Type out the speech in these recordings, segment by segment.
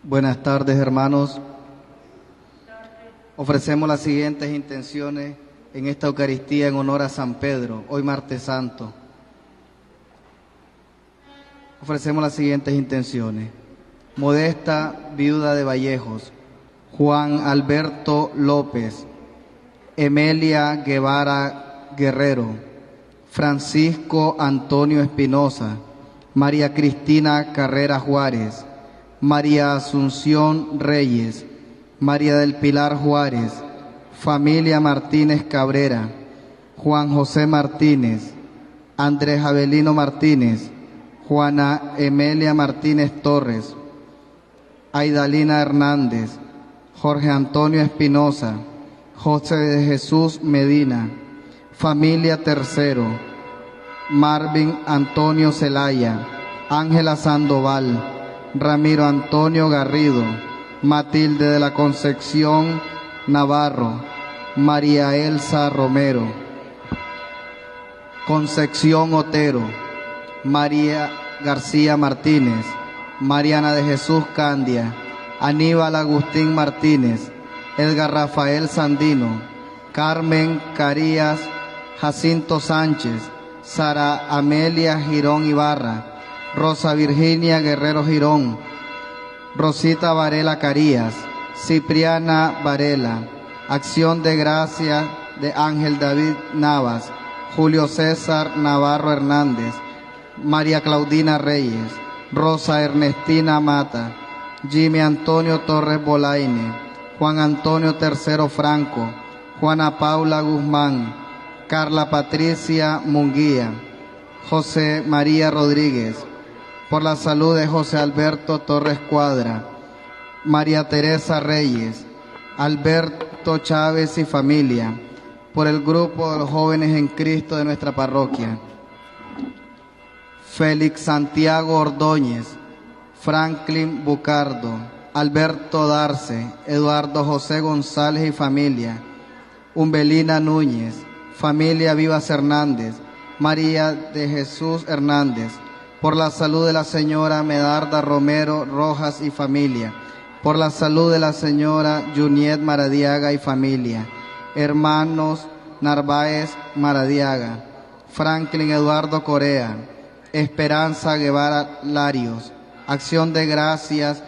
Buenas tardes, hermanos. Ofrecemos las siguientes intenciones en esta Eucaristía en honor a San Pedro, hoy martes santo. Ofrecemos las siguientes intenciones. Modesta, viuda de Vallejos. Juan Alberto López. Emelia Guevara Guerrero. Francisco Antonio Espinosa. María Cristina Carrera Juárez. María Asunción Reyes. María del Pilar Juárez. Familia Martínez Cabrera. Juan José Martínez. Andrés Avelino Martínez. Juana Emelia Martínez Torres. Aidalina Hernández. Jorge Antonio Espinosa. José de Jesús Medina. Familia Tercero. Marvin Antonio Zelaya. Ángela Sandoval. Ramiro Antonio Garrido. Matilde de la Concepción Navarro. María Elsa Romero. Concepción Otero. María García Martínez. Mariana de Jesús Candia. Aníbal Agustín Martínez. Edgar Rafael Sandino. Carmen Carías Jacinto Sánchez. Sara Amelia Girón Ibarra. Rosa Virginia Guerrero Girón. Rosita Varela Carías. Cipriana Varela. Acción de Gracia de Ángel David Navas. Julio César Navarro Hernández. María Claudina Reyes. Rosa Ernestina Mata. Jimmy Antonio Torres Bolaine. Juan Antonio Tercero Franco. Juana Paula Guzmán. Carla Patricia Munguía. José María Rodríguez. Por la salud de José Alberto Torres Cuadra. María Teresa Reyes. Alberto Chávez y familia. Por el grupo de los jóvenes en Cristo de nuestra parroquia. Félix Santiago Ordóñez. Franklin Bucardo. Alberto Darce. Eduardo José González y familia. Umbelina Núñez. Familia Vivas Hernández. María de Jesús Hernández. Por la salud de la señora Medarda Romero Rojas y familia. Por la salud de la señora Juniet Maradiaga y familia. Hermanos Narváez Maradiaga. Franklin Eduardo Corea. Esperanza Guevara Larios. Acción de Gracias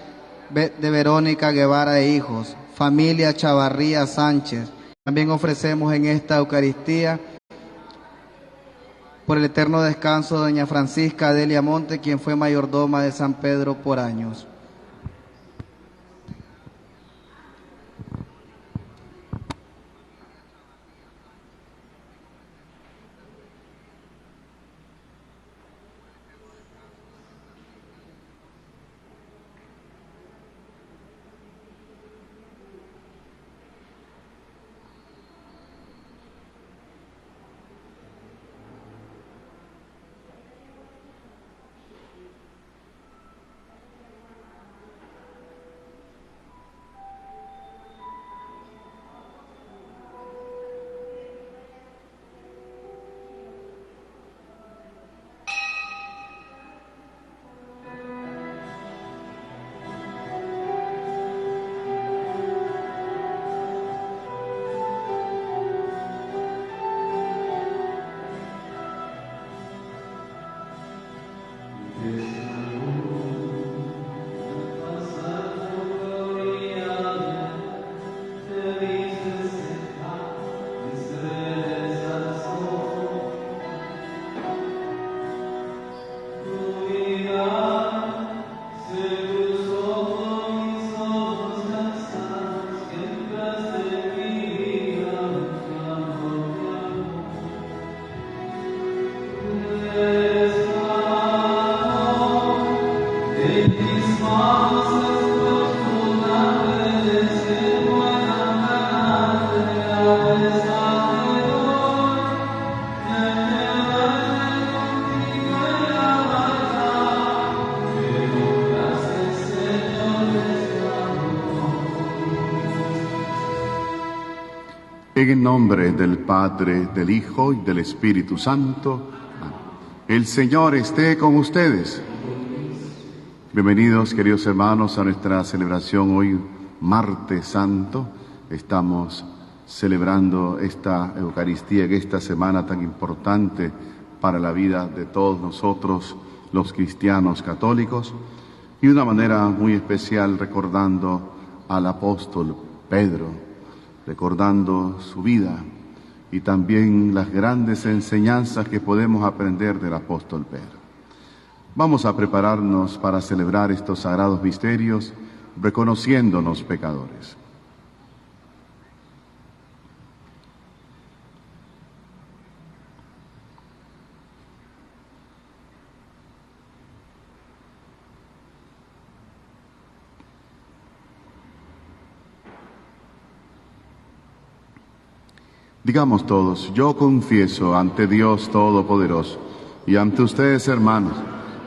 de Verónica Guevara e hijos. Familia Chavarría Sánchez. También ofrecemos en esta Eucaristía por el eterno descanso de doña Francisca Adelia Monte, quien fue mayordoma de San Pedro por años. En el nombre del Padre, del Hijo y del Espíritu Santo. El Señor esté con ustedes. Bienvenidos, queridos hermanos, a nuestra celebración hoy, Martes Santo. Estamos celebrando esta Eucaristía en esta semana tan importante para la vida de todos nosotros, los cristianos católicos, y de una manera muy especial recordando al apóstol Pedro, recordando su vida y también las grandes enseñanzas que podemos aprender del apóstol Pedro. Vamos a prepararnos para celebrar estos sagrados misterios, reconociéndonos pecadores. Digamos todos: yo confieso ante Dios Todopoderoso y ante ustedes, hermanos,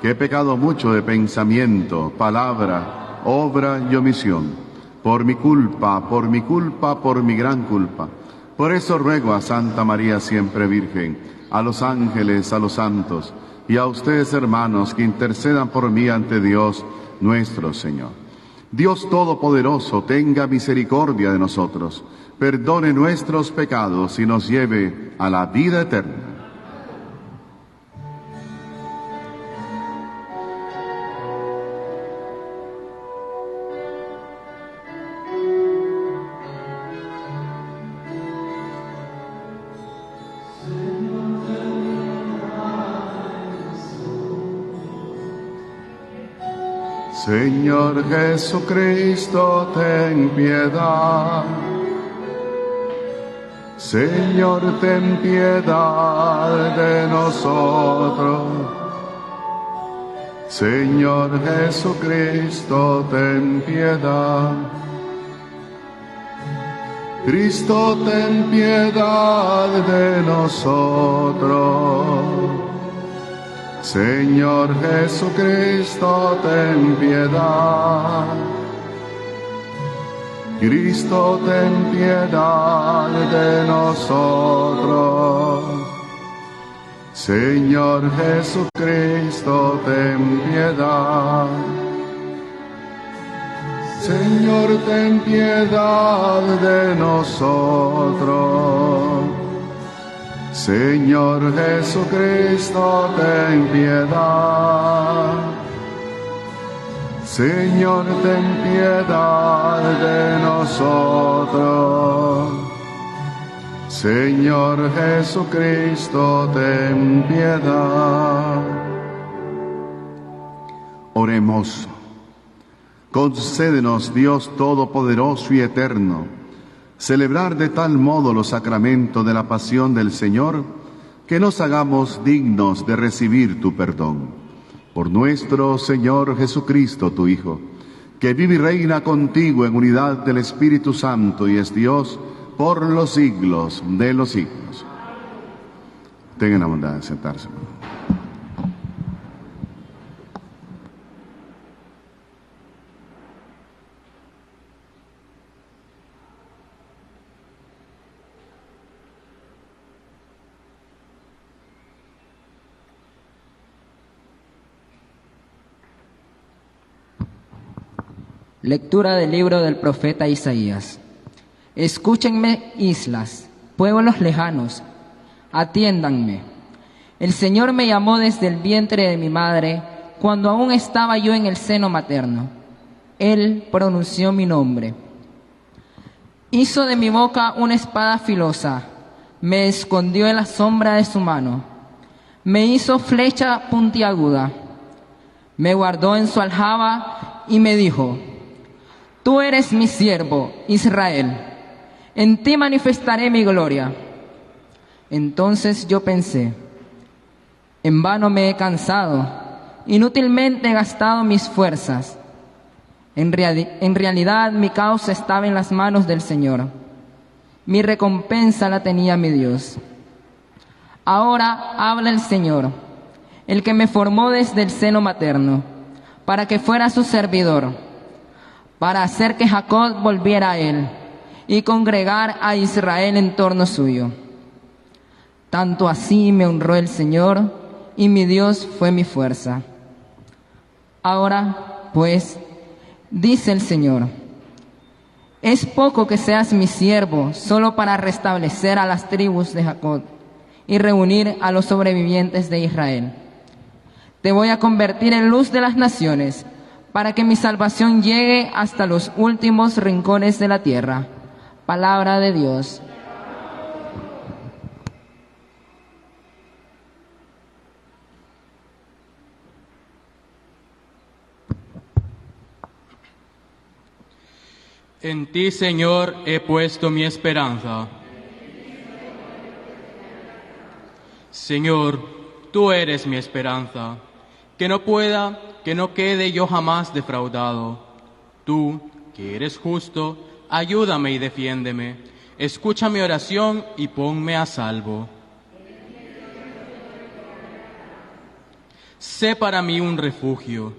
que he pecado mucho de pensamiento, palabra, obra y omisión, por mi culpa, por mi gran culpa. Por eso ruego a Santa María siempre Virgen, a los ángeles, a los santos, y a ustedes, hermanos, que intercedan por mí ante Dios nuestro Señor. Dios Todopoderoso tenga misericordia de nosotros, perdone nuestros pecados y nos lleve a la vida eterna. Señor Jesucristo, ten piedad. Señor, ten piedad de nosotros. Señor Jesucristo, ten piedad. Cristo, ten piedad de nosotros. Señor Jesucristo, ten piedad. Cristo, ten piedad de nosotros. Señor Jesucristo, ten piedad. Señor, ten piedad de nosotros. Señor Jesucristo, ten piedad. Señor, ten piedad de nosotros. Señor Jesucristo, ten piedad. Oremos. Concédenos, Dios Todopoderoso y Eterno, celebrar de tal modo los sacramentos de la pasión del Señor, que nos hagamos dignos de recibir tu perdón. Por nuestro Señor Jesucristo, tu Hijo, que vive y reina contigo en unidad del Espíritu Santo y es Dios por los siglos de los siglos. Tengan la bondad de sentarse. Lectura del libro del profeta Isaías. Escúchenme, islas, pueblos lejanos, atiéndanme. El Señor me llamó desde el vientre de mi madre, cuando aún estaba yo en el seno materno. Él pronunció mi nombre. Hizo de mi boca una espada filosa, me escondió en la sombra de su mano. Me hizo flecha puntiaguda, me guardó en su aljaba y me dijo: Tú eres mi siervo, Israel, en ti manifestaré mi gloria. Entonces yo pensé: en vano me he cansado, inútilmente he gastado mis fuerzas. En realidad mi causa estaba en las manos del Señor. Mi recompensa la tenía mi Dios. Ahora habla el Señor, el que me formó desde el seno materno, para que fuera su servidor, para hacer que Jacob volviera a él y congregar a Israel en torno suyo. Tanto así me honró el Señor, y mi Dios fue mi fuerza. Ahora pues, dice el Señor, es poco que seas mi siervo solo para restablecer a las tribus de Jacob y reunir a los sobrevivientes de Israel. Te voy a convertir en luz de las naciones, para que mi salvación llegue hasta los últimos rincones de la tierra. Palabra de Dios. En ti, Señor, he puesto mi esperanza. Señor, tú eres mi esperanza. Que no quede yo jamás defraudado. Tú, que eres justo, ayúdame y defiéndeme. Escucha mi oración y ponme a salvo. Sé para mí un refugio,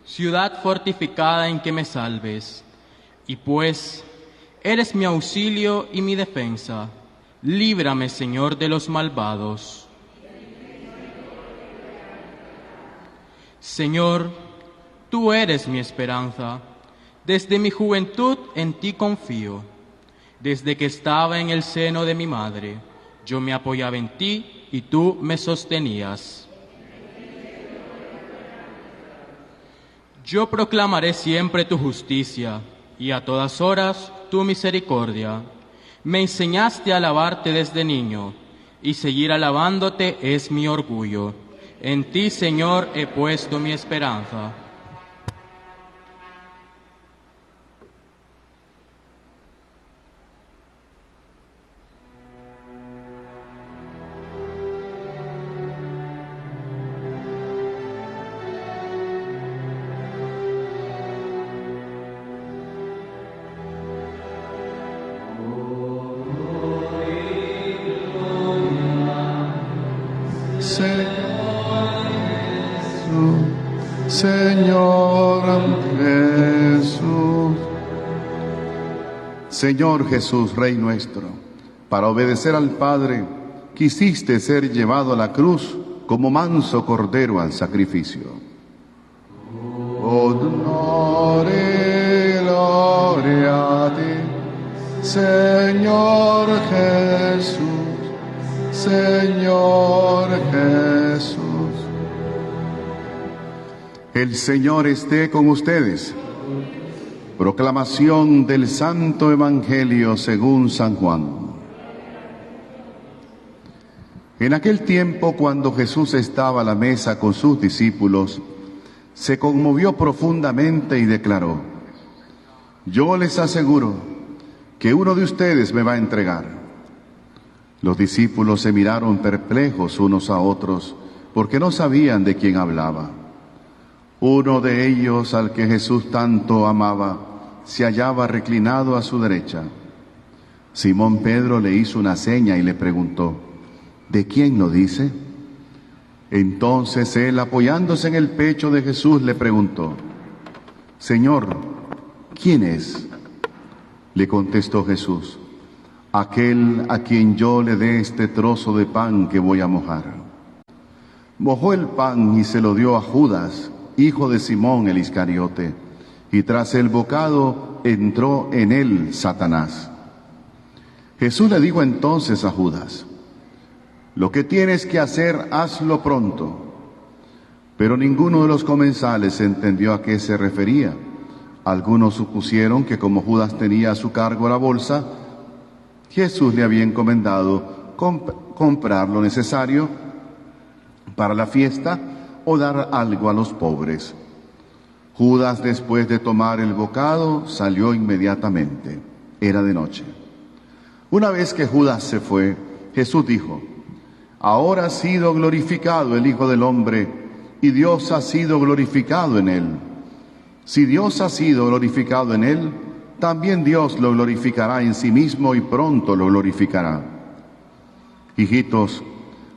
ciudad fortificada en que me salves. Y pues, eres mi auxilio y mi defensa. Líbrame, Señor, de los malvados. Señor, tú eres mi esperanza. Desde mi juventud en ti confío. Desde que estaba en el seno de mi madre, yo me apoyaba en ti y tú me sostenías. Yo proclamaré siempre tu justicia y a todas horas tu misericordia. Me enseñaste a alabarte desde niño, y seguir alabándote es mi orgullo. En ti, Señor, he puesto mi esperanza. Señor Jesús, Rey nuestro, para obedecer al Padre, quisiste ser llevado a la cruz como manso cordero al sacrificio. Honor y gloria a ti, Señor Jesús, Señor Jesús. El Señor esté con ustedes. Proclamación del Santo Evangelio según San Juan. En aquel tiempo, cuando Jesús estaba a la mesa con sus discípulos, se conmovió profundamente y declaró: yo les aseguro que uno de ustedes me va a entregar. Los discípulos se miraron perplejos unos a otros, porque no sabían de quién hablaba. Uno de ellos, al que Jesús tanto amaba, se hallaba reclinado a su derecha. Simón Pedro le hizo una seña y le preguntó: ¿de quién lo dice? Entonces él, apoyándose en el pecho de Jesús, le preguntó: Señor, ¿quién es? Le contestó Jesús: aquel a quien yo le dé este trozo de pan que voy a mojar. Mojó el pan y se lo dio a Judas, hijo de Simón el Iscariote, y tras el bocado entró en él Satanás. Jesús le dijo entonces a Judas: lo que tienes que hacer, hazlo pronto. Pero ninguno de los comensales entendió a qué se refería. Algunos supusieron que como Judas tenía a su cargo la bolsa, Jesús le había encomendado comprar lo necesario para la fiesta o dar algo a los pobres. Judas, después de tomar el bocado, salió inmediatamente. Era de noche. Una vez que Judas se fue, Jesús dijo: ahora ha sido glorificado el Hijo del Hombre, y Dios ha sido glorificado en él. Si Dios ha sido glorificado en él, también Dios lo glorificará en sí mismo y pronto lo glorificará. Hijitos,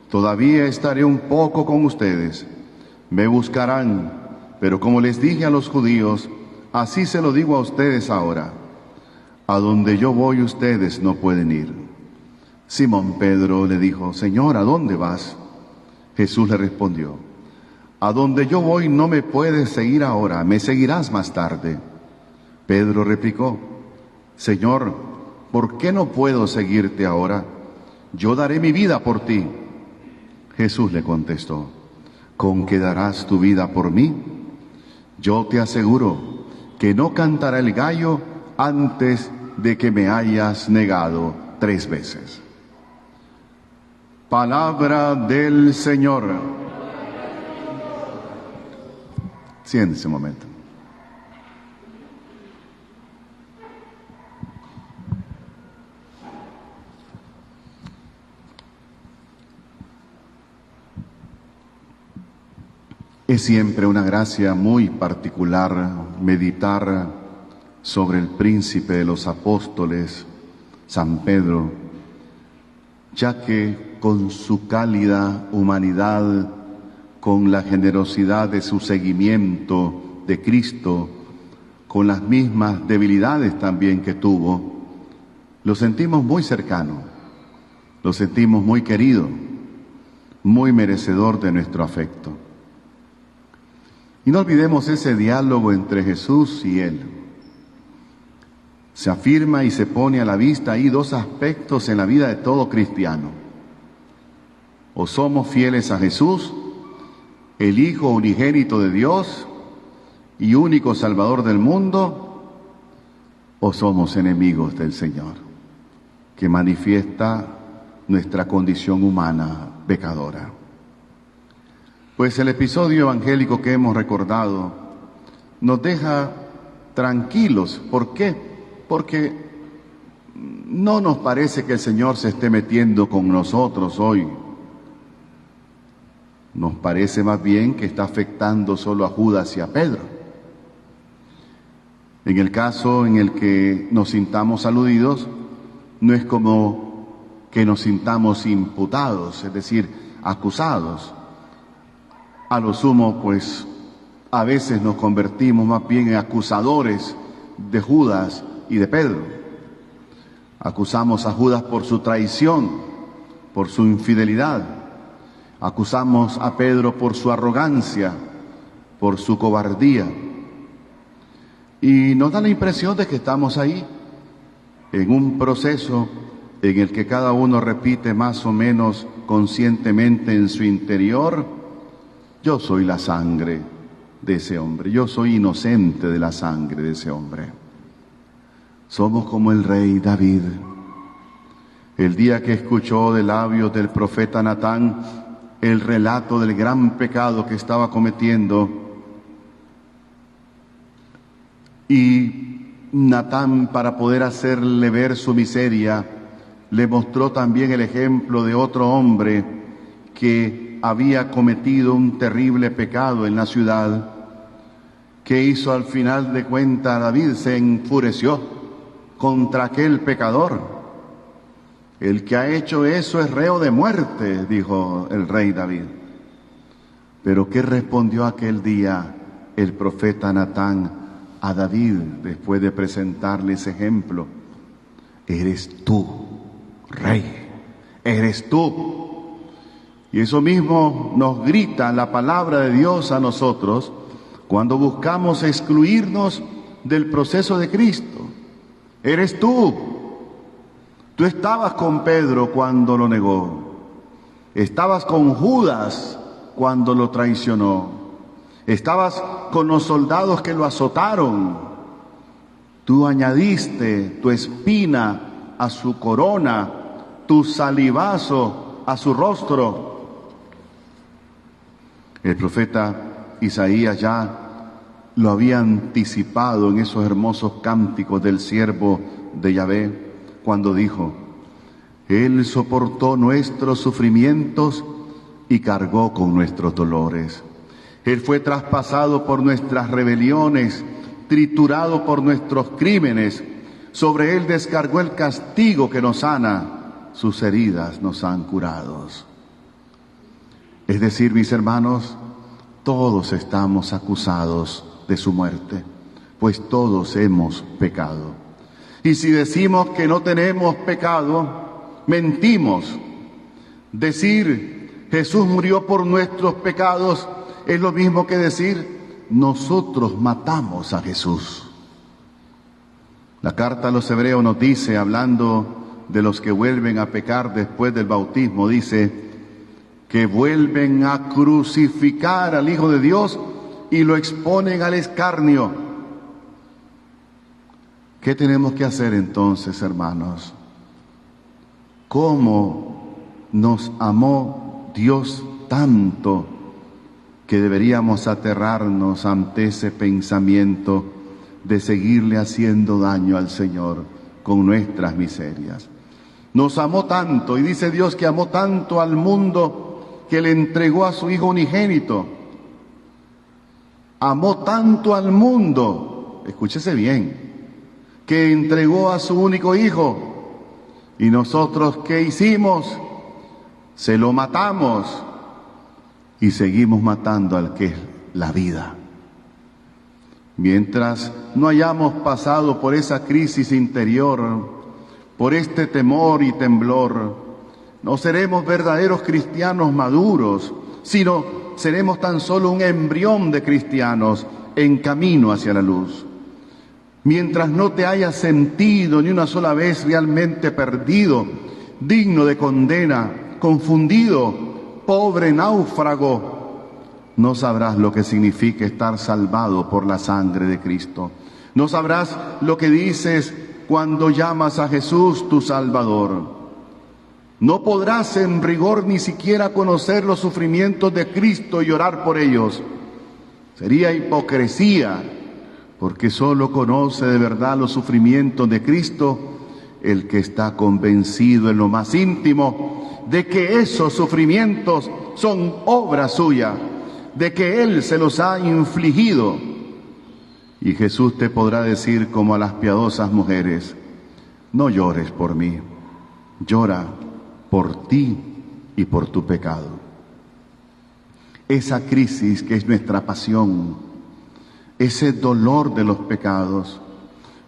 todavía estaré un poco con ustedes. Me buscarán, pero como les dije a los judíos, así se lo digo a ustedes ahora: a donde yo voy ustedes no pueden ir. Simón Pedro le dijo: Señor, ¿a dónde vas? Jesús le respondió: A donde yo voy no me puedes seguir ahora, me seguirás más tarde. Pedro replicó: Señor, ¿por qué no puedo seguirte ahora? Yo daré mi vida por ti. Jesús le contestó: ¿con qué darás tu vida por mí? Yo te aseguro que no cantará el gallo antes de que me hayas negado 3 veces. Palabra del Señor. Siéntese un momento. Es siempre una gracia muy particular meditar sobre el príncipe de los apóstoles, San Pedro, ya que con su cálida humanidad, con la generosidad de su seguimiento de Cristo, con las mismas debilidades también que tuvo, lo sentimos muy cercano, lo sentimos muy querido, muy merecedor de nuestro afecto. Y no olvidemos ese diálogo entre Jesús y él. Se afirma y se pone a la vista ahí 2 aspectos en la vida de todo cristiano. O somos fieles a Jesús, el Hijo unigénito de Dios y único Salvador del mundo, o somos enemigos del Señor, que manifiesta nuestra condición humana pecadora. Pues el episodio evangélico que hemos recordado nos deja tranquilos. ¿Por qué? Porque no nos parece que el Señor se esté metiendo con nosotros hoy. Nos parece más bien que está afectando solo a Judas y a Pedro. En el caso en el que nos sintamos aludidos, no es como que nos sintamos imputados, es decir, acusados. A lo sumo, pues, a veces nos convertimos más bien en acusadores de Judas y de Pedro. Acusamos a Judas por su traición, por su infidelidad. Acusamos a Pedro por su arrogancia, por su cobardía. Y nos da la impresión de que estamos ahí, en un proceso en el que cada uno repite más o menos conscientemente en su interior: yo soy la sangre de ese hombre, yo soy inocente de la sangre de ese hombre. Somos como el rey David. El día que escuchó de labios del profeta Natán el relato del gran pecado que estaba cometiendo, y Natán, para poder hacerle ver su miseria, le mostró también el ejemplo de otro hombre que había cometido un terrible pecado en la ciudad. ¿Qué hizo al final de cuentas David? Se enfureció contra aquel pecador. El que ha hecho eso es reo de muerte, dijo el rey David. Pero ¿qué respondió aquel día el profeta Natán a David después de presentarle ese ejemplo? Eres tú, rey, eres tú. Y eso mismo nos grita la palabra de Dios a nosotros cuando buscamos excluirnos del proceso de Cristo. Eres tú. Tú estabas con Pedro cuando lo negó. Estabas con Judas cuando lo traicionó. Estabas con los soldados que lo azotaron. Tú añadiste tu espina a su corona, tu salivazo a su rostro. El profeta Isaías ya lo había anticipado en esos hermosos cánticos del siervo de Yahvé, cuando dijo: Él soportó nuestros sufrimientos y cargó con nuestros dolores. Él fue traspasado por nuestras rebeliones, triturado por nuestros crímenes. Sobre Él descargó el castigo que nos sana, sus heridas nos han curado. Es decir, mis hermanos, todos estamos acusados de su muerte, pues todos hemos pecado. Y si decimos que no tenemos pecado, mentimos. Decir Jesús murió por nuestros pecados es lo mismo que decir, nosotros matamos a Jesús. La carta a los Hebreos nos dice, hablando de los que vuelven a pecar después del bautismo, dice que vuelven a crucificar al Hijo de Dios y lo exponen al escarnio. ¿Qué tenemos que hacer entonces, hermanos? ¿Cómo nos amó Dios tanto que deberíamos aterrarnos ante ese pensamiento de seguirle haciendo daño al Señor con nuestras miserias? Nos amó tanto, y dice Dios que amó tanto al mundo que le entregó a su Hijo unigénito. Amó tanto al mundo, escúchese bien, que entregó a su único Hijo. ¿Y nosotros qué hicimos? Se lo matamos y seguimos matando al que es la vida. Mientras no hayamos pasado por esa crisis interior, por este temor y temblor, no seremos verdaderos cristianos maduros, sino seremos tan solo un embrión de cristianos en camino hacia la luz. Mientras no te hayas sentido ni una sola vez realmente perdido, digno de condena, confundido, pobre náufrago, no sabrás lo que significa estar salvado por la sangre de Cristo. No sabrás lo que dices cuando llamas a Jesús tu Salvador. No podrás en rigor ni siquiera conocer los sufrimientos de Cristo y orar por ellos. Sería hipocresía, porque solo conoce de verdad los sufrimientos de Cristo el que está convencido en lo más íntimo de que esos sufrimientos son obra suya, de que Él se los ha infligido. Y Jesús te podrá decir como a las piadosas mujeres, no llores por mí, llora por ti y por tu pecado. Esa crisis que es nuestra pasión, ese dolor de los pecados,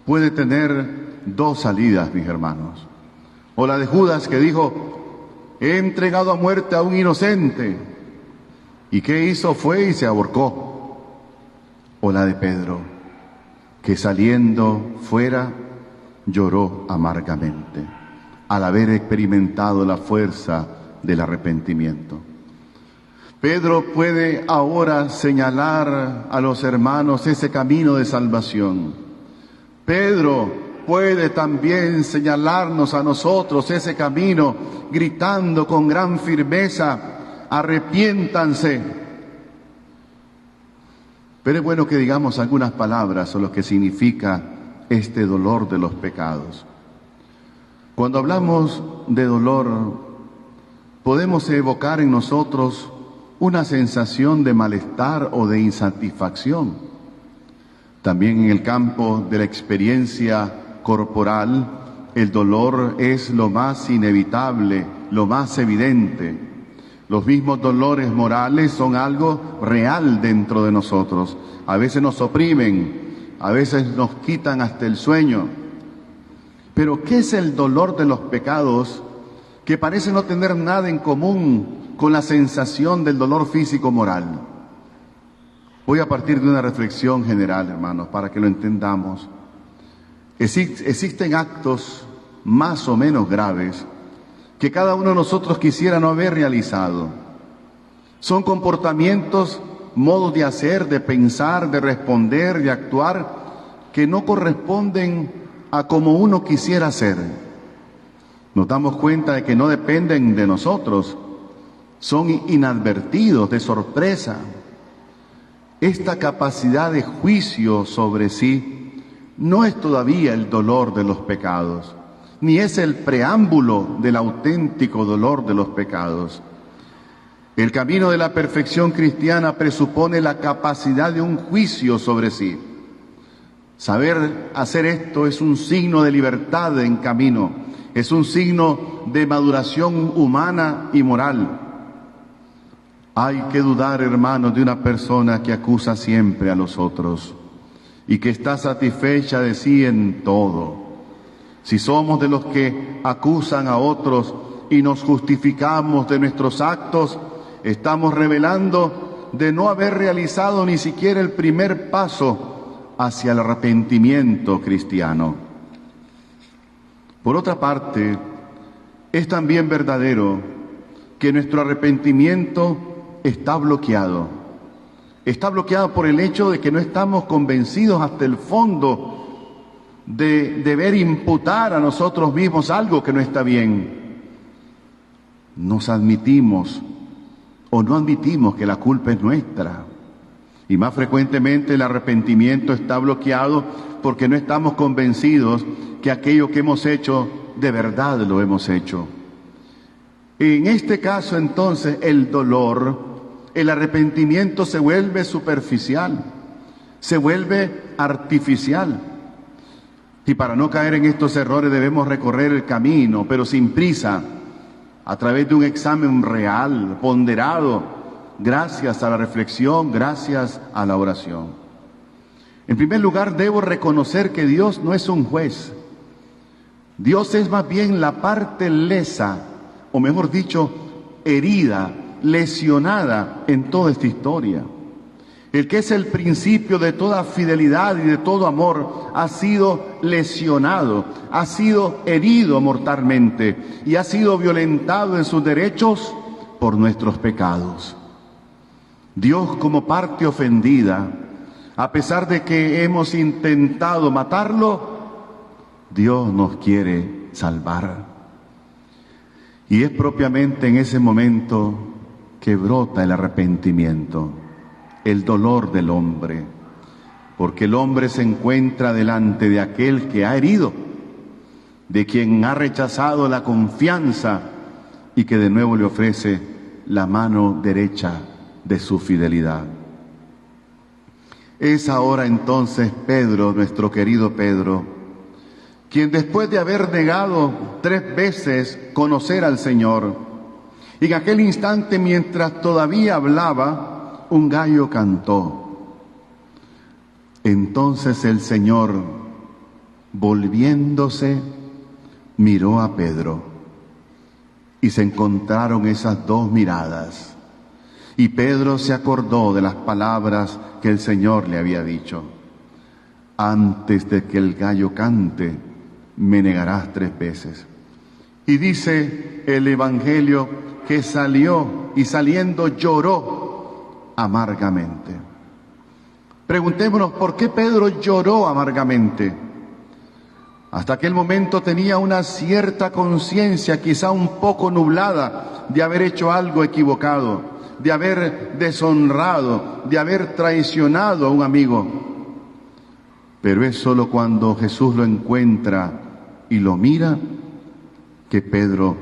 puede tener dos salidas, mis hermanos. O la de Judas, que dijo, he entregado a muerte a un inocente. ¿Y qué hizo? Fue y se ahorcó. O la de Pedro, que saliendo fuera lloró amargamente al haber experimentado la fuerza del arrepentimiento. Pedro puede ahora señalar a los hermanos ese camino de salvación. Pedro puede también señalarnos a nosotros ese camino, gritando con gran firmeza, arrepiéntanse. Pero es bueno que digamos algunas palabras sobre lo que significa este dolor de los pecados. Cuando hablamos de dolor, podemos evocar en nosotros una sensación de malestar o de insatisfacción. También en el campo de la experiencia corporal, el dolor es lo más inevitable, lo más evidente. Los mismos dolores morales son algo real dentro de nosotros. A veces nos oprimen, a veces nos quitan hasta el sueño. Pero ¿qué es el dolor de los pecados que parece no tener nada en común con la sensación del dolor físico-moral? Voy a partir de una reflexión general, hermanos, para que lo entendamos. Existen actos más o menos graves que cada uno de nosotros quisiera no haber realizado. Son comportamientos, modos de hacer, de pensar, de responder, de actuar, que no corresponden a como uno quisiera ser. Nos damos cuenta de que no dependen de nosotros, son inadvertidos, de sorpresa. Esta capacidad de juicio sobre sí no es todavía el dolor de los pecados, ni es el preámbulo del auténtico dolor de los pecados. El camino de la perfección cristiana presupone la capacidad de un juicio sobre sí. Saber hacer esto es un signo de libertad en camino, es un signo de maduración humana y moral. Hay que dudar, hermanos, de una persona que acusa siempre a los otros y que está satisfecha de sí en todo. Si somos de los que acusan a otros y nos justificamos de nuestros actos, estamos revelando de no haber realizado ni siquiera el primer paso hacia el arrepentimiento cristiano. Por otra parte, es también verdadero que nuestro arrepentimiento está bloqueado. Está bloqueado por el hecho de que no estamos convencidos hasta el fondo de deber imputar a nosotros mismos algo que no está bien. Nos admitimos o no admitimos que la culpa es nuestra. Y más frecuentemente el arrepentimiento está bloqueado porque no estamos convencidos que aquello que hemos hecho, de verdad lo hemos hecho. En este caso, entonces, el dolor, el arrepentimiento se vuelve superficial, se vuelve artificial. Y para no caer en estos errores debemos recorrer el camino, pero sin prisa, a través de un examen real, ponderado, gracias a la reflexión, gracias a la oración. En primer lugar, debo reconocer que Dios no es un juez. Dios es más bien la parte lesa, o mejor dicho, herida, lesionada en toda esta historia. El que es el principio de toda fidelidad y de todo amor ha sido lesionado, ha sido herido mortalmente y ha sido violentado en sus derechos por nuestros pecados. Dios, como parte ofendida, a pesar de que hemos intentado matarlo, Dios nos quiere salvar. Y es propiamente en ese momento que brota el arrepentimiento, el dolor del hombre, porque el hombre se encuentra delante de aquel que ha herido, de quien ha rechazado la confianza y que de nuevo le ofrece la mano derecha de su fidelidad. Es ahora entonces Pedro, nuestro querido Pedro, quien después de haber negado 3 veces conocer al Señor, en aquel instante mientras todavía hablaba, un gallo cantó. Entonces el Señor, volviéndose, miró a Pedro y se encontraron esas 2 miradas. Y Pedro se acordó de las palabras que el Señor le había dicho: antes de que el gallo cante, me negarás 3 veces. Y dice el Evangelio que salió y saliendo lloró amargamente. Preguntémonos, ¿por qué Pedro lloró amargamente? Hasta aquel momento tenía una cierta conciencia, quizá un poco nublada, de haber hecho algo equivocado, de haber deshonrado, de haber traicionado a un amigo. Pero es solo cuando Jesús lo encuentra y lo mira que Pedro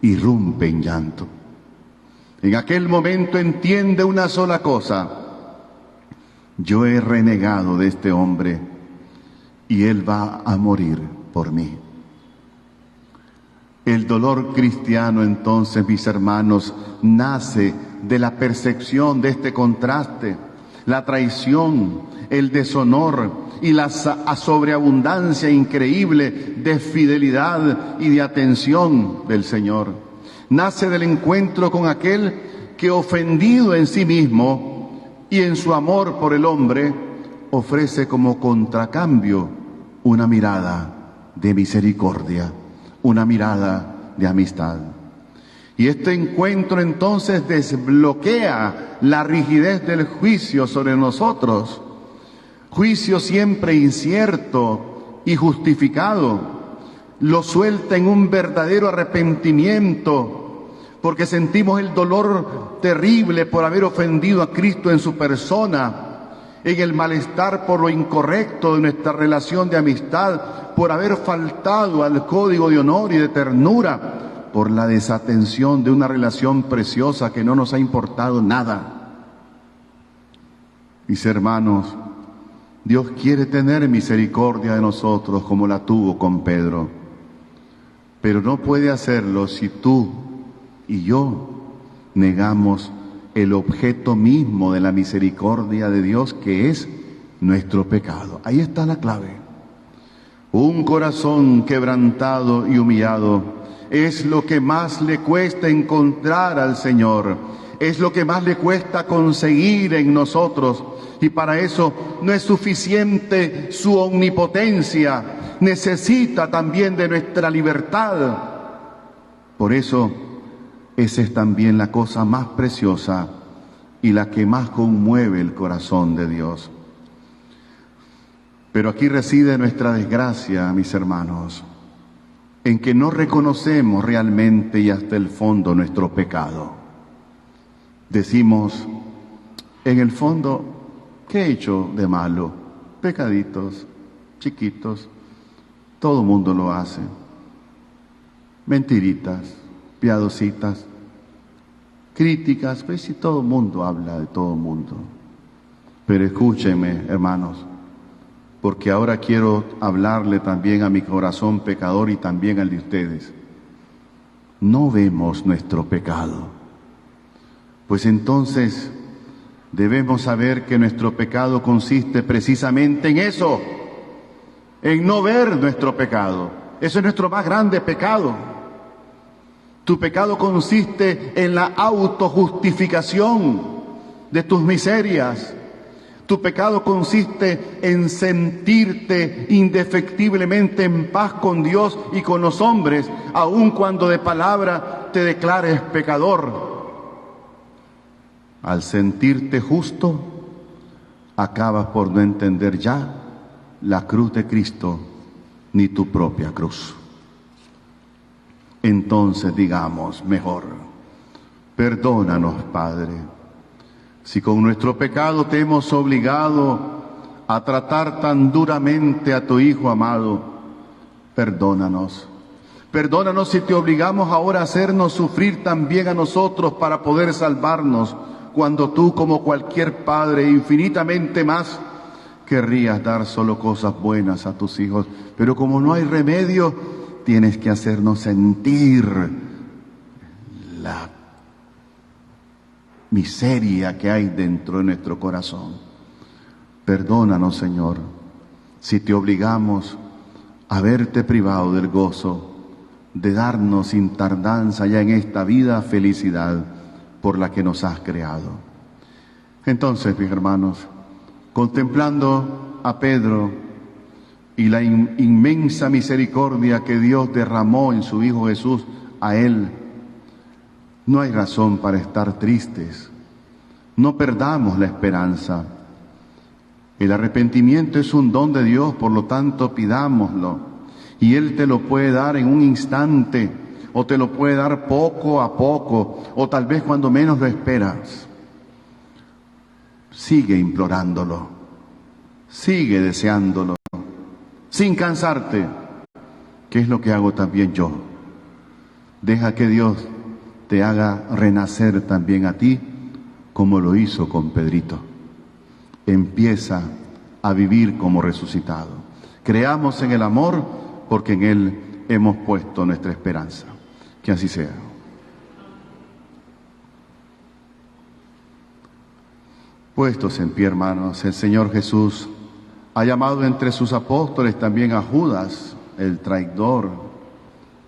irrumpe en llanto. En aquel momento entiende una sola cosa: yo he renegado de este hombre y él va a morir por mí. El dolor cristiano, entonces, mis hermanos, nace de la percepción de este contraste, la traición, el deshonor y la sobreabundancia increíble de fidelidad y de atención del Señor. Nace del encuentro con aquel que, ofendido en sí mismo y en su amor por el hombre, ofrece como contracambio una mirada de misericordia, una mirada de amistad. Y este encuentro entonces desbloquea la rigidez del juicio sobre nosotros, juicio siempre incierto y justificado. Lo suelta en un verdadero arrepentimiento, porque sentimos el dolor terrible por haber ofendido a Cristo en su persona, en el malestar por lo incorrecto de nuestra relación de amistad, por haber faltado al código de honor y de ternura, por la desatención de una relación preciosa que no nos ha importado nada. Mis hermanos, Dios quiere tener misericordia de nosotros como la tuvo con Pedro. Pero no puede hacerlo si tú y yo negamos el objeto mismo de la misericordia de Dios, que es nuestro pecado. Ahí está la clave. Un corazón quebrantado y humillado es lo que más le cuesta encontrar al Señor. es lo que más le cuesta conseguir en nosotros. Y para eso no es suficiente su omnipotencia, necesita también de nuestra libertad. Por eso, esa es también la cosa más preciosa y la que más conmueve el corazón de Dios. Pero aquí reside nuestra desgracia, mis hermanos, en que no reconocemos realmente y hasta el fondo nuestro pecado. Decimos, en el fondo, ¿qué he hecho de malo? Pecaditos, chiquitos, todo el mundo lo hace. Mentiritas, piadositas, críticas, pues si todo el mundo habla de todo el mundo. Pero escúchenme, hermanos, porque ahora quiero hablarle también a mi corazón pecador y también al de ustedes. No vemos nuestro pecado, pues entonces debemos saber que nuestro pecado consiste precisamente en eso, en no ver nuestro pecado. Eso es nuestro más grande pecado. Tu pecado consiste en la autojustificación de tus miserias. Tu pecado consiste en sentirte indefectiblemente en paz con Dios y con los hombres, aun cuando de palabra te declares pecador. Al sentirte justo, acabas por no entender ya la cruz de Cristo ni tu propia cruz. Entonces digamos mejor, perdónanos, Padre, si con nuestro pecado te hemos obligado a tratar tan duramente a tu Hijo amado. Perdónanos. Perdónanos si te obligamos ahora a hacernos sufrir también a nosotros para poder salvarnos, cuando tú, como cualquier padre, infinitamente más, querrías dar solo cosas buenas a tus hijos. Pero como no hay remedio, tienes que hacernos sentir la miseria que hay dentro de nuestro corazón. Perdónanos, Señor, si te obligamos a verte privado del gozo de darnos sin tardanza ya en esta vida felicidad por la que nos has creado. Entonces, mis hermanos, contemplando a Pedro y la inmensa misericordia que Dios derramó en su Hijo Jesús a él, no hay razón para estar tristes. No perdamos la esperanza. El arrepentimiento es un don de Dios, por lo tanto pidámoslo. Y Él te lo puede dar en un instante, o te lo puede dar poco a poco, o tal vez cuando menos lo esperas. Sigue implorándolo, sigue deseándolo, sin cansarte, que es lo que hago también yo. Deja que Dios te haga renacer también a ti, como lo hizo con Pedrito. Empieza a vivir como resucitado. Creamos en el amor, porque en Él hemos puesto nuestra esperanza. Que así sea. Puestos en pie, hermanos, el Señor Jesús ha llamado entre sus apóstoles también a Judas, el traidor,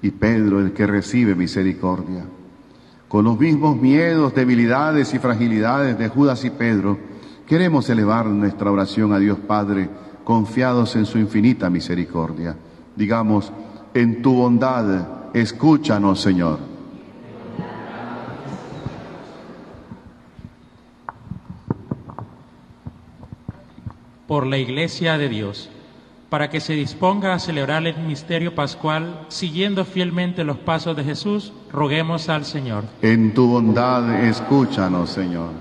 y Pedro, el que recibe misericordia. Con los mismos miedos, debilidades y fragilidades de Judas y Pedro, queremos elevar nuestra oración a Dios Padre, confiados en su infinita misericordia. Digamos, en tu bondad, escúchanos, Señor. Por la Iglesia de Dios, para que se disponga a celebrar el misterio pascual, siguiendo fielmente los pasos de Jesús, roguemos al Señor. En tu bondad, escúchanos, Señor.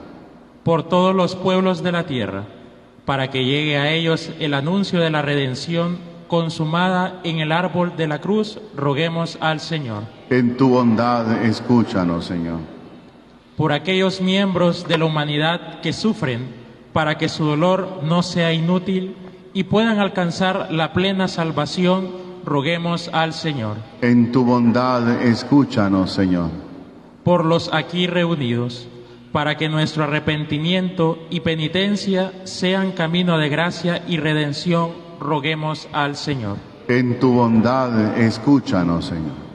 Por todos los pueblos de la tierra, para que llegue a ellos el anuncio de la redención consumada en el árbol de la cruz, roguemos al Señor. En tu bondad, escúchanos, Señor. Por aquellos miembros de la humanidad que sufren, para que su dolor no sea inútil y puedan alcanzar la plena salvación, roguemos al Señor. En tu bondad, escúchanos, Señor. Por los aquí reunidos, para que nuestro arrepentimiento y penitencia sean camino de gracia y redención, roguemos al Señor. En tu bondad, escúchanos, Señor.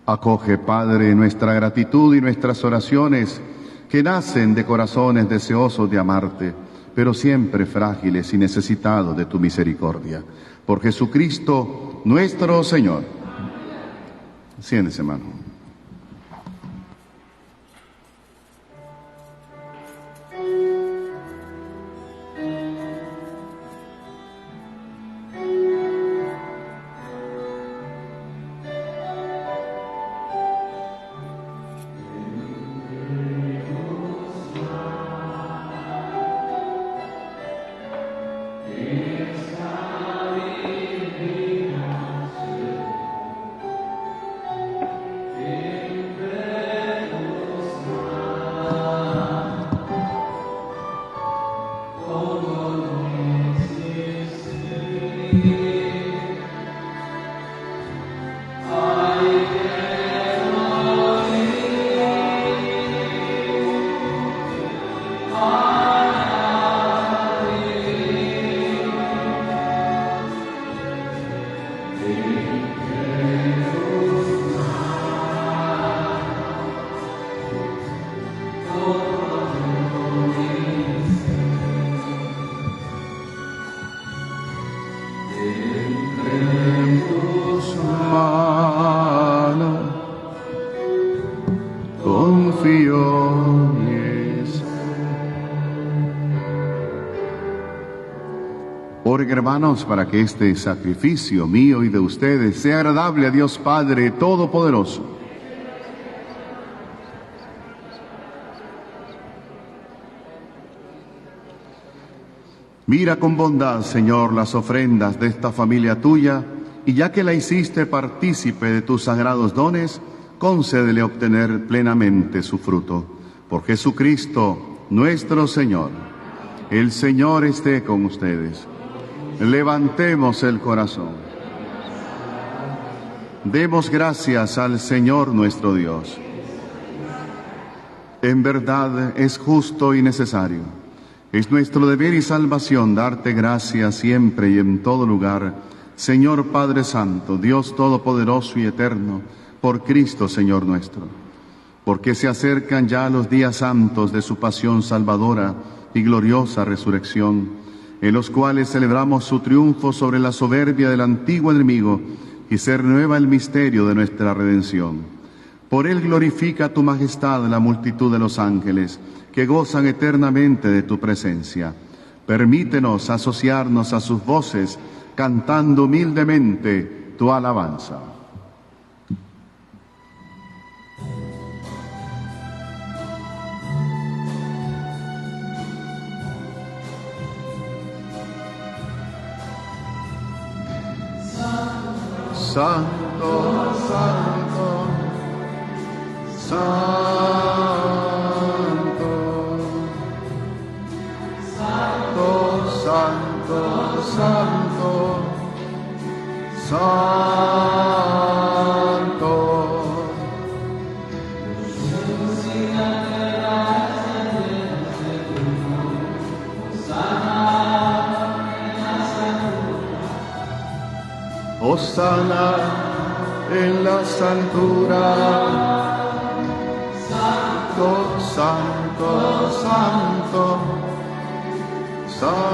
Acoge, Padre, nuestra gratitud y nuestras oraciones que nacen de corazones deseosos de amarte, pero siempre frágiles y necesitados de tu misericordia. Por Jesucristo nuestro Señor. Siéntese, hermano. Oren, hermanos, para que este sacrificio mío y de ustedes sea agradable a Dios Padre Todopoderoso. Mira con bondad, Señor, las ofrendas de esta familia tuya, y ya que la hiciste partícipe de tus sagrados dones, concédele obtener plenamente su fruto. Por Jesucristo, nuestro Señor. El Señor esté con ustedes. Levantemos el corazón. Demos gracias al Señor nuestro Dios. En verdad es justo y necesario. Es nuestro deber y salvación darte gracias siempre y en todo lugar, Señor Padre Santo, Dios Todopoderoso y Eterno, por Cristo Señor nuestro. Porque se acercan ya los días santos de su pasión salvadora y gloriosa resurrección, en los cuales celebramos su triunfo sobre la soberbia del antiguo enemigo y se renueva el misterio de nuestra redención. Por él glorifica tu majestad la multitud de los ángeles, que gozan eternamente de tu presencia. Permítenos asociarnos a sus voces, cantando humildemente tu alabanza. Santo, santo, santo, santo, santo, santo, santo. Hosana en las alturas, santo, santo, santo, santo,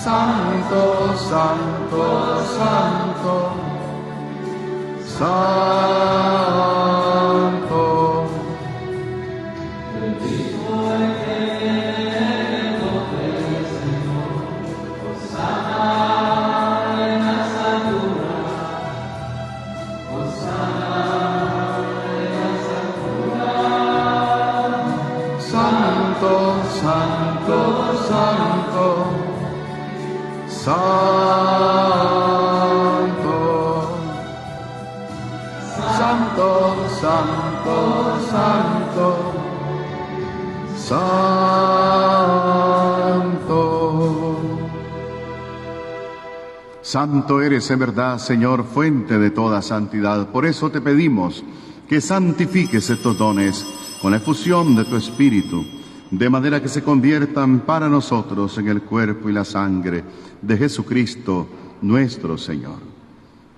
santo, santo, santo, santo. Santo, santo, santo, santo, santo, santo, santo. Santo eres en verdad, Señor, fuente de toda santidad. Por eso te pedimos que santifiques estos dones con la efusión de tu Espíritu, de manera que se conviertan para nosotros en el cuerpo y la sangre de Jesucristo, nuestro Señor,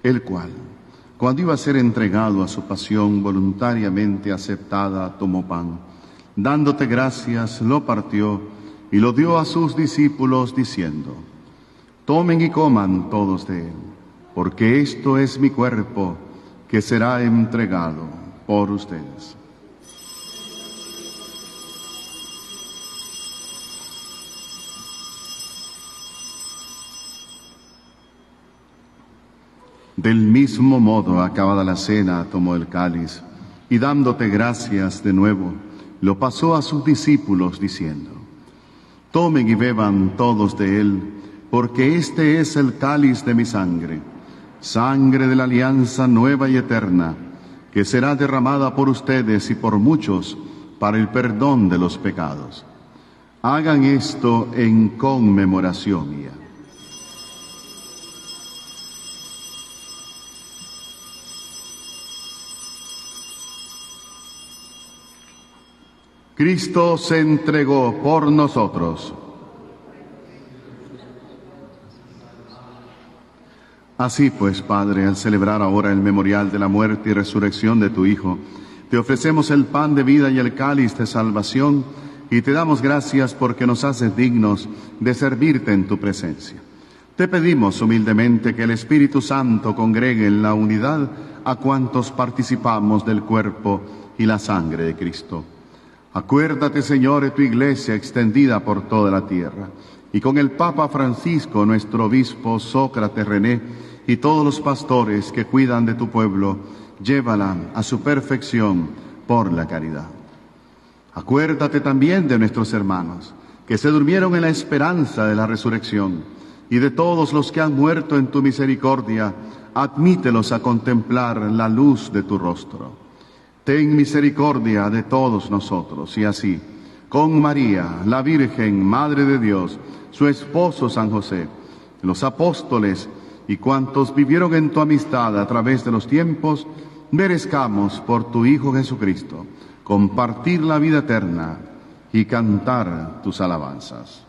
el cual, cuando iba a ser entregado a su pasión voluntariamente aceptada, tomó pan, dándote gracias, lo partió y lo dio a sus discípulos diciendo: tomen y coman todos de él, porque esto es mi cuerpo que será entregado por ustedes. Del mismo modo, acabada la cena, tomó el cáliz y dándote gracias de nuevo, lo pasó a sus discípulos diciendo: tomen y beban todos de él, porque este es el cáliz de mi sangre, sangre de la alianza nueva y eterna, que será derramada por ustedes y por muchos para el perdón de los pecados. Hagan esto en conmemoración mía. Cristo se entregó por nosotros. Así pues, Padre, al celebrar ahora el memorial de la muerte y resurrección de tu Hijo, te ofrecemos el pan de vida y el cáliz de salvación, y te damos gracias porque nos haces dignos de servirte en tu presencia. Te pedimos humildemente que el Espíritu Santo congregue en la unidad a cuantos participamos del cuerpo y la sangre de Cristo. Acuérdate, Señor, de tu Iglesia extendida por toda la tierra, y con el Papa Francisco, nuestro obispo Sócrates René, y todos los pastores que cuidan de tu pueblo, llévala a su perfección por la caridad. Acuérdate también de nuestros hermanos, que se durmieron en la esperanza de la resurrección, y de todos los que han muerto en tu misericordia, admítelos a contemplar la luz de tu rostro. Ten misericordia de todos nosotros, y así, con María, la Virgen, Madre de Dios, su esposo San José, los apóstoles y cuantos vivieron en tu amistad a través de los tiempos, merezcamos por tu Hijo Jesucristo compartir la vida eterna y cantar tus alabanzas.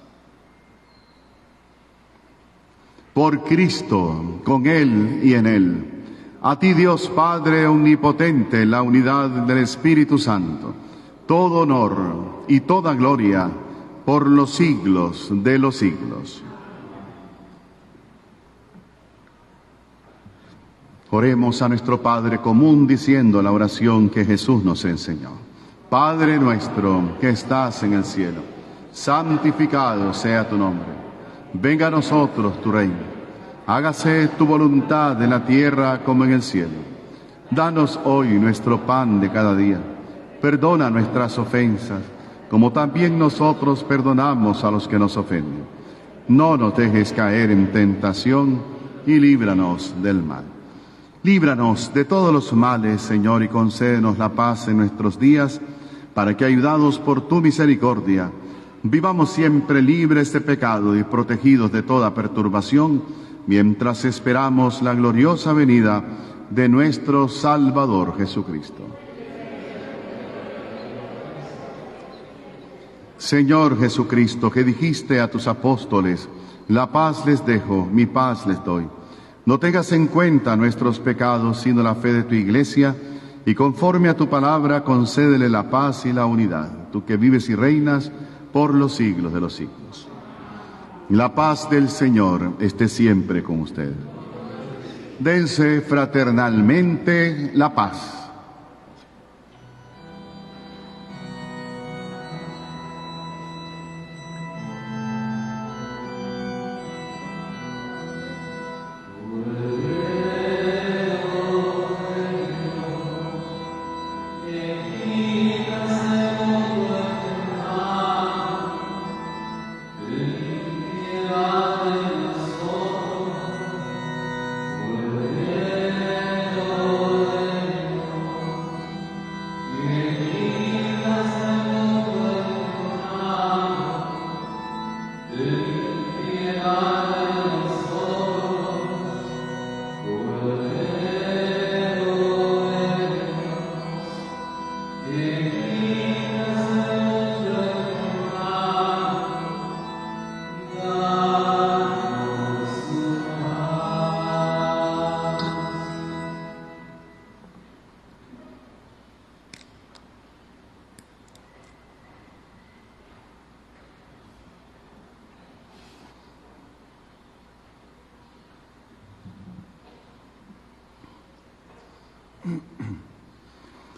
Por Cristo, con Él y en Él, a ti, Dios Padre omnipotente, la unidad del Espíritu Santo, todo honor y toda gloria por los siglos de los siglos. Oremos a nuestro Padre común diciendo la oración que Jesús nos enseñó. Padre nuestro que estás en el cielo, santificado sea tu nombre. Venga a nosotros tu reino. Hágase tu voluntad en la tierra como en el cielo. Danos hoy nuestro pan de cada día. Perdona nuestras ofensas, como también nosotros perdonamos a los que nos ofenden. No nos dejes caer en tentación y líbranos del mal. Líbranos de todos los males, Señor, y concédenos la paz en nuestros días, para que, ayudados por tu misericordia, vivamos siempre libres de pecado y protegidos de toda perturbación, mientras esperamos la gloriosa venida de nuestro Salvador Jesucristo. Señor Jesucristo, que dijiste a tus apóstoles: la paz les dejo, mi paz les doy. No tengas en cuenta nuestros pecados, sino la fe de tu Iglesia, y conforme a tu palabra concédele la paz y la unidad, tú que vives y reinas por los siglos de los siglos. La paz del Señor esté siempre con usted. Dense fraternalmente la paz.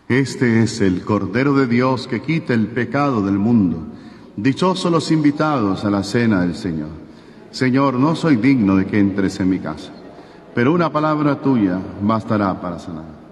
Este es el Cordero de Dios que quita el pecado del mundo. Dichosos los invitados a la cena del Señor. Señor, no soy digno de que entres en mi casa, pero una palabra tuya bastará para sanar.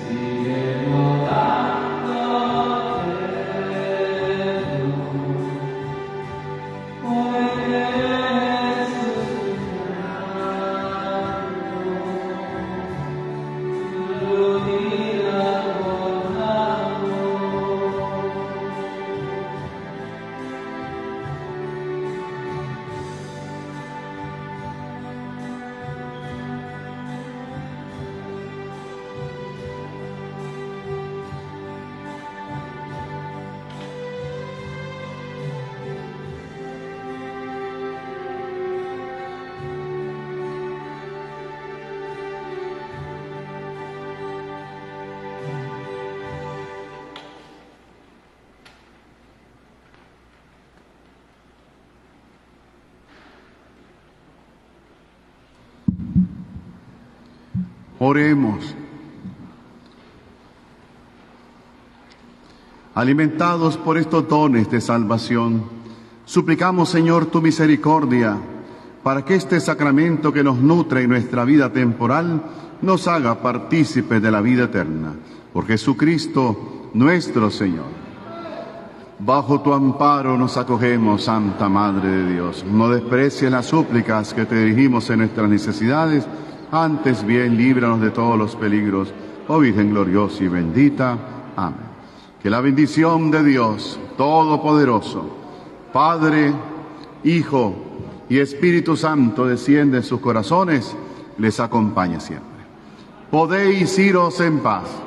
Sigue Oremos. Alimentados por estos dones de salvación, suplicamos, Señor, tu misericordia, para que este sacramento que nos nutre en nuestra vida temporal nos haga partícipes de la vida eterna. Por Jesucristo, nuestro Señor. Bajo tu amparo nos acogemos, Santa Madre de Dios. No desprecies las súplicas que te dirigimos en nuestras necesidades, antes bien líbranos de todos los peligros, oh Virgen gloriosa y bendita. Amén. Que la bendición de Dios Todopoderoso, Padre, Hijo y Espíritu Santo desciende en sus corazones, les acompañe siempre. Podéis iros en paz.